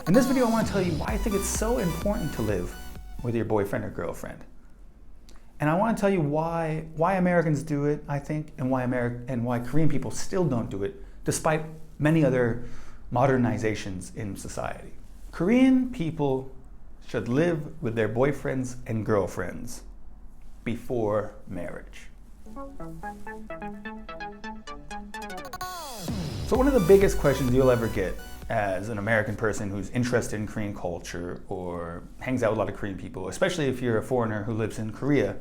In this video, I want to tell you why I think it's so important to live with your boyfriend or girlfriend. And I want to tell you why Americans do it, I think, and why Korean people still don't do it, despite many other modernizations in society. Korean people should live with their boyfriends and girlfriends before marriage. So one of the biggest questions you'll ever get as an American person who's interested in Korean culture or hangs out with a lot of Korean people, especially if you're a foreigner who lives in Korea,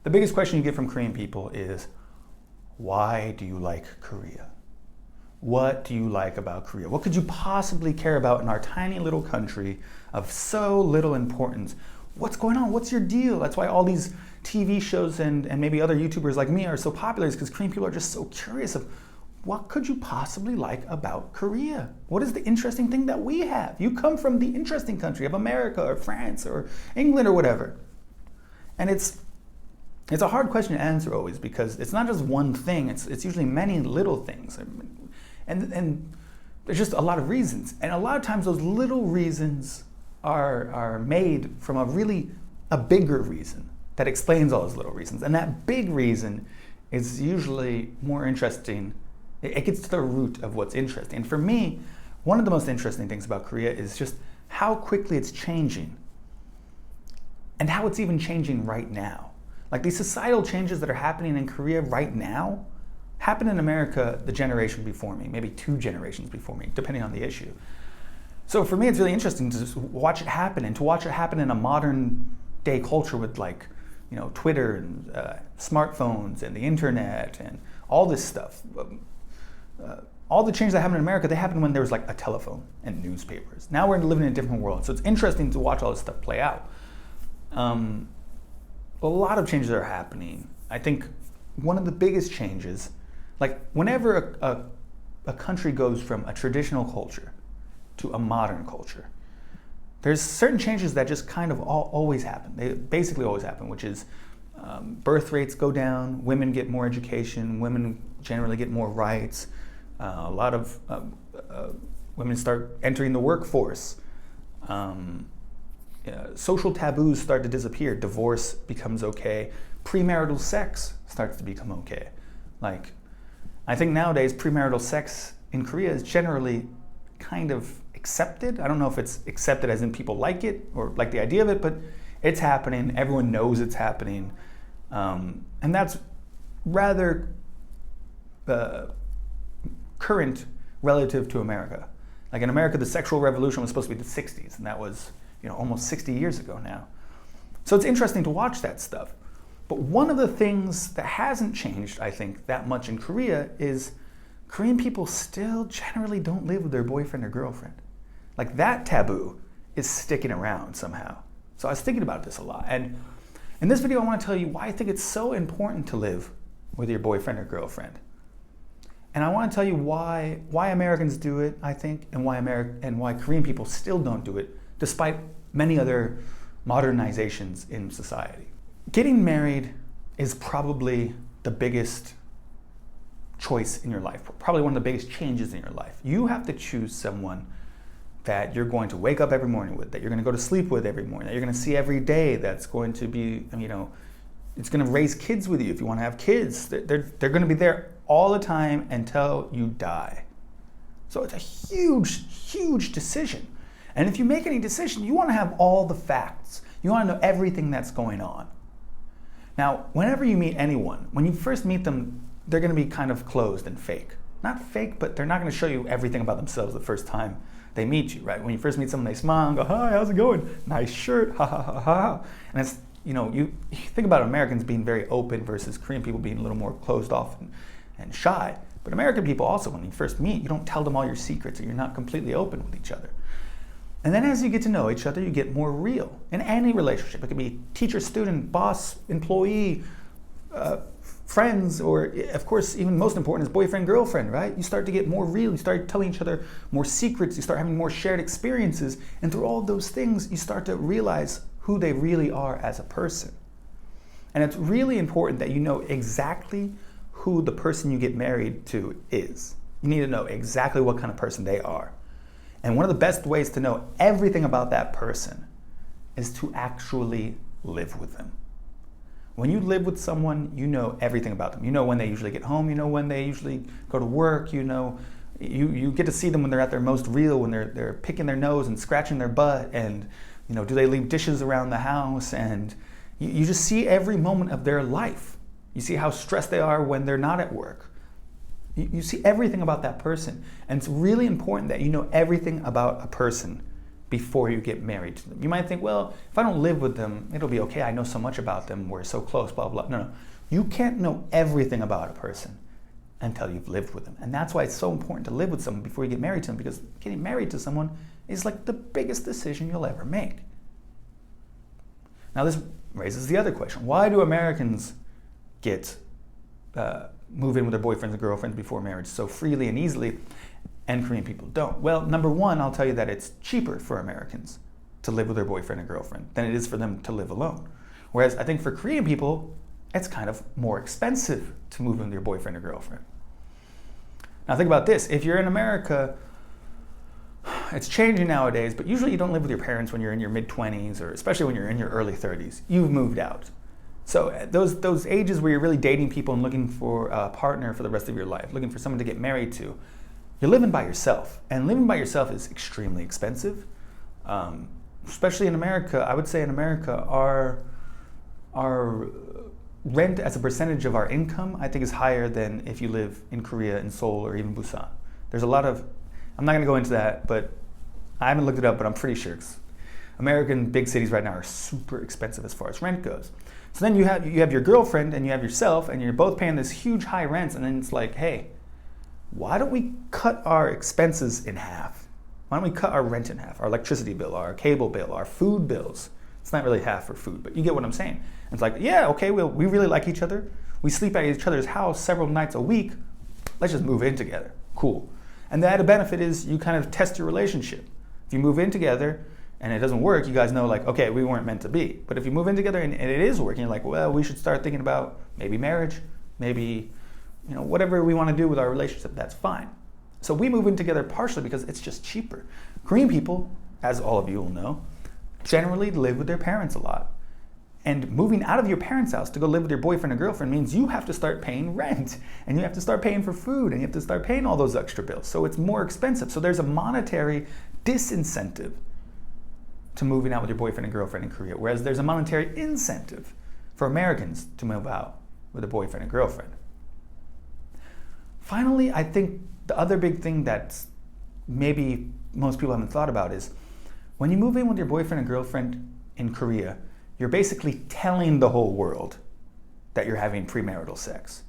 the biggest question you get from Korean people is, why do you like Korea? What do you like about Korea? What could you possibly care about in our tiny little country of so little importance? What's going on? What's your deal? That's why all these TV shows and maybe other YouTubers like me are so popular, is because Korean people are just so curious of what could you possibly like about Korea? What is the interesting thing that we have? You come from the interesting country of America or France or England or whatever. And it's a hard question to answer always, because it's not just one thing, it's usually many little things. And there's just a lot of reasons. And a lot of times those little reasons are made from a bigger reason that explains all those little reasons. And that big reason is usually more interesting. It gets to the root of what's interesting. And for me, one of the most interesting things about Korea is just how quickly it's changing and how it's even changing right now. Like these societal changes that are happening in Korea right now happened in America the generation before me, maybe 2 generations before me, depending on the issue. So for me, it's really interesting to just watch it happen, and to watch it happen in a modern day culture with Twitter and smartphones and the internet and all this stuff. All the changes that happened in America, they happened when there was a telephone and newspapers. Now we're living in a different world. So it's interesting to watch all this stuff play out. A lot of changes are happening. I think one of the biggest changes, whenever a country goes from a traditional culture to a modern culture, there's certain changes that just kind of always happen. They basically always happen, which is birth rates go down, women get more education, women generally get more rights, a lot of women start entering the workforce. Social taboos start to disappear. Divorce becomes okay. Premarital sex starts to become okay. I think nowadays premarital sex in Korea is generally kind of accepted. I don't know if it's accepted as in people like it or like the idea of it, but it's happening. Everyone knows it's happening. And that's rather current relative to America. Like in America, the sexual revolution was supposed to be the 60s, and that was almost 60 years ago now. So it's interesting to watch that stuff. But one of the things that hasn't changed, I think, that much in Korea is Korean people still generally don't live with their boyfriend or girlfriend. That taboo is sticking around somehow. So I was thinking about this a lot. And in this video, I want to tell you why I think it's so important to live with your boyfriend or girlfriend. And I want to tell you why Americans do it, I think, and why Korean people still don't do it, despite many other modernizations in society. Getting married is probably the biggest choice in your life, probably one of the biggest changes in your life. You have to choose someone that you're going to wake up every morning with, that you're going to go to sleep with every morning, that you're going to see every day, that's going to be, it's going to raise kids with you if you want to have kids. They're going to be there all the time until you die. So it's a huge, huge decision. And if you make any decision, you want to have all the facts. You want to know everything that's going on. Now, whenever you meet anyone, when you first meet them, they're going to be kind of closed and fake. Not fake, but they're not going to show you everything about themselves the first time they meet you, right? When you first meet someone, they smile and go, "Hi, how's it going? Nice shirt, ha ha ha ha." And it's, you think about Americans being very open versus Korean people being a little more closed off and shy. But American people also, when you first meet, you don't tell them all your secrets, or you're not completely open with each other. And then as you get to know each other, you get more real. In any relationship, it could be teacher, student, boss, employee, friends, or of course, even most important is boyfriend, girlfriend, right? You start to get more real. You start telling each other more secrets. You start having more shared experiences. And through all those things, you start to realize who they really are as a person. And it's really important that you know exactly who the person you get married to is. You need to know exactly what kind of person they are. And one of the best ways to know everything about that person is to actually live with them. When you live with someone, you know everything about them. You know when they usually get home, you know when they usually go to work, you know, you get to see them when they're at their most real, when they're picking their nose and scratching their butt, and you know, do they leave dishes around the house, and you just see every moment of their life. You see how stressed they are when they're not at work. You see everything about that person. And it's really important that you know everything about a person before you get married to them. You might think, well, if I don't live with them, it'll be okay. I know so much about them. We're so close, blah, blah. No. You can't know everything about a person until you've lived with them. And that's why it's so important to live with someone before you get married to them, because getting married to someone is like the biggest decision you'll ever make. Now this raises the other question. Why do Americans get move in with their boyfriends and girlfriends before marriage so freely and easily, and Korean people don't? Well, number one, I'll tell you that it's cheaper for Americans to live with their boyfriend and girlfriend than it is for them to live alone. Whereas I think for Korean people, it's kind of more expensive to move in with your boyfriend or girlfriend. Now think about this. If you're in America, it's changing nowadays, but usually you don't live with your parents when you're in your mid-20s, or especially when you're in your early 30s. You've moved out. So those ages where you're really dating people and looking for a partner for the rest of your life, looking for someone to get married to, you're living by yourself. And living by yourself is extremely expensive. Especially in America, I would say in America, our rent as a percentage of our income, I think, is higher than if you live in Korea, in Seoul, or even Busan. There's a lot of, I'm not gonna go into that, but I haven't looked it up, but I'm pretty sure. American big cities right now are super expensive as far as rent goes. So then you have your girlfriend and you have yourself, and you're both paying this huge high rents, and then it's like, hey, why don't we cut our expenses in half? Why don't we cut our rent in half? Our electricity bill, our cable bill, our food bills. It's not really half for food, but you get what I'm saying. And it's like, yeah, okay, well, we really like each other. We sleep at each other's house several nights a week. Let's just move in together. Cool. And the added benefit is you kind of test your relationship. If you move in together and it doesn't work, you guys know, like, okay, we weren't meant to be. But if you move in together and it is working, you're like, well, we should start thinking about maybe marriage, maybe, you know, whatever we want to do with our relationship, that's fine. So we move in together partially because it's just cheaper. Korean people, as all of you will know, generally live with their parents a lot. And moving out of your parents' house to go live with your boyfriend or girlfriend means you have to start paying rent, and you have to start paying for food, and you have to start paying all those extra bills. So it's more expensive. So there's a monetary disincentive to moving out with your boyfriend and girlfriend in Korea, whereas there's a monetary incentive for Americans to move out with a boyfriend and girlfriend. Finally, I think the other big thing that maybe most people haven't thought about is when you move in with your boyfriend and girlfriend in Korea, you're basically telling the whole world that you're having premarital sex.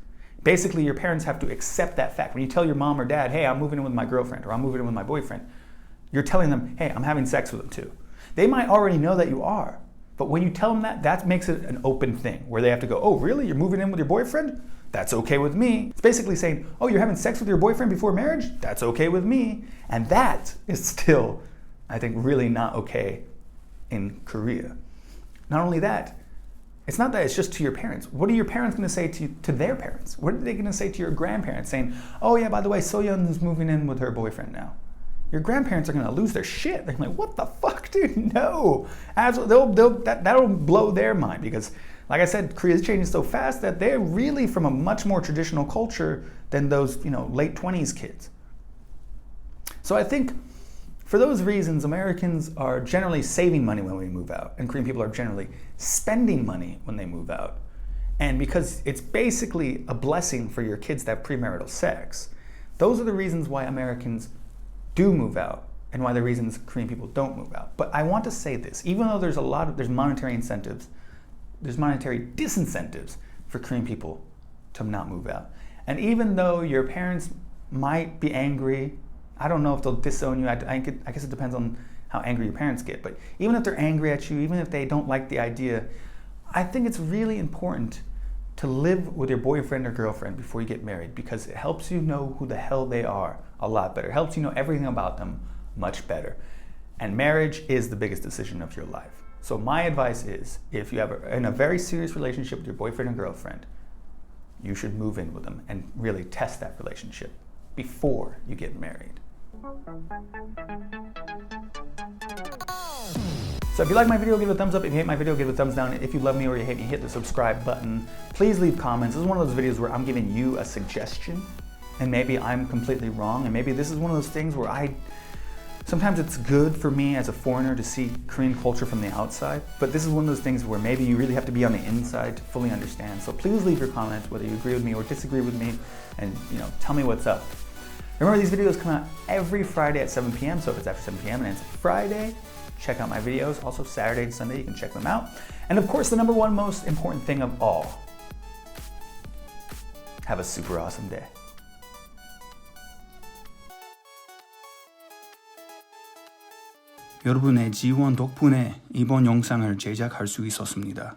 Basically, your parents have to accept that fact. When you tell your mom or dad, hey, I'm moving in with my girlfriend, or I'm moving in with my boyfriend, you're telling them, hey, I'm having sex with them too. They might already know that you are, but when you tell them that makes it an open thing where they have to go, oh, really? You're moving in with your boyfriend? That's okay with me. It's basically saying, oh, you're having sex with your boyfriend before marriage? That's okay with me. And that is still, I think, really not okay in Korea. Not only that, it's not that it's just to your parents. What are your parents going to say to their parents? What are they going to say to your grandparents saying, oh yeah, by the way, Soyeon is moving in with her boyfriend now? Your grandparents are going to lose their shit. They're like, what the fuck, dude? No. That'll blow their mind because, like I said, Korea's changing so fast that they're really from a much more traditional culture than those, late 20s kids. So I think for those reasons, Americans are generally saving money when we move out, and Korean people are generally spending money when they move out. And because it's basically a blessing for your kids to have premarital sex, those are the reasons why Americans do move out and why the reasons Korean people don't move out. But I want to say this, even though there's monetary incentives, there's monetary disincentives for Korean people to not move out. And even though your parents might be angry, I don't know if they'll disown you. I guess it depends on how angry your parents get. But even if they're angry at you, even if they don't like the idea, I think it's really important to live with your boyfriend or girlfriend before you get married because it helps you know who the hell they are a lot better. It helps you know everything about them much better. And marriage is the biggest decision of your life. So my advice is, if you have in a very serious relationship with your boyfriend and girlfriend, you should move in with them and really test that relationship before you get married. So if you like my video, give it a thumbs up. If you hate my video, give it a thumbs down. If you love me or you hate me, hit the subscribe button. Please leave comments. This is one of those videos where I'm giving you a suggestion, and maybe I'm completely wrong, and maybe this is one of those things where sometimes it's good for me as a foreigner to see Korean culture from the outside, but this is one of those things where maybe you really have to be on the inside to fully understand. So please leave your comments, whether you agree with me or disagree with me, and tell me what's up. Remember, these videos come out every Friday at 7 p.m., so if it's after 7 p.m. and it's Friday, check out my videos. Also Saturday and Sunday, you can check them out. And of course, the number one most important thing of all, have a super awesome day. 여러분의 지원 덕분에 이번 영상을 제작할 수 있었습니다.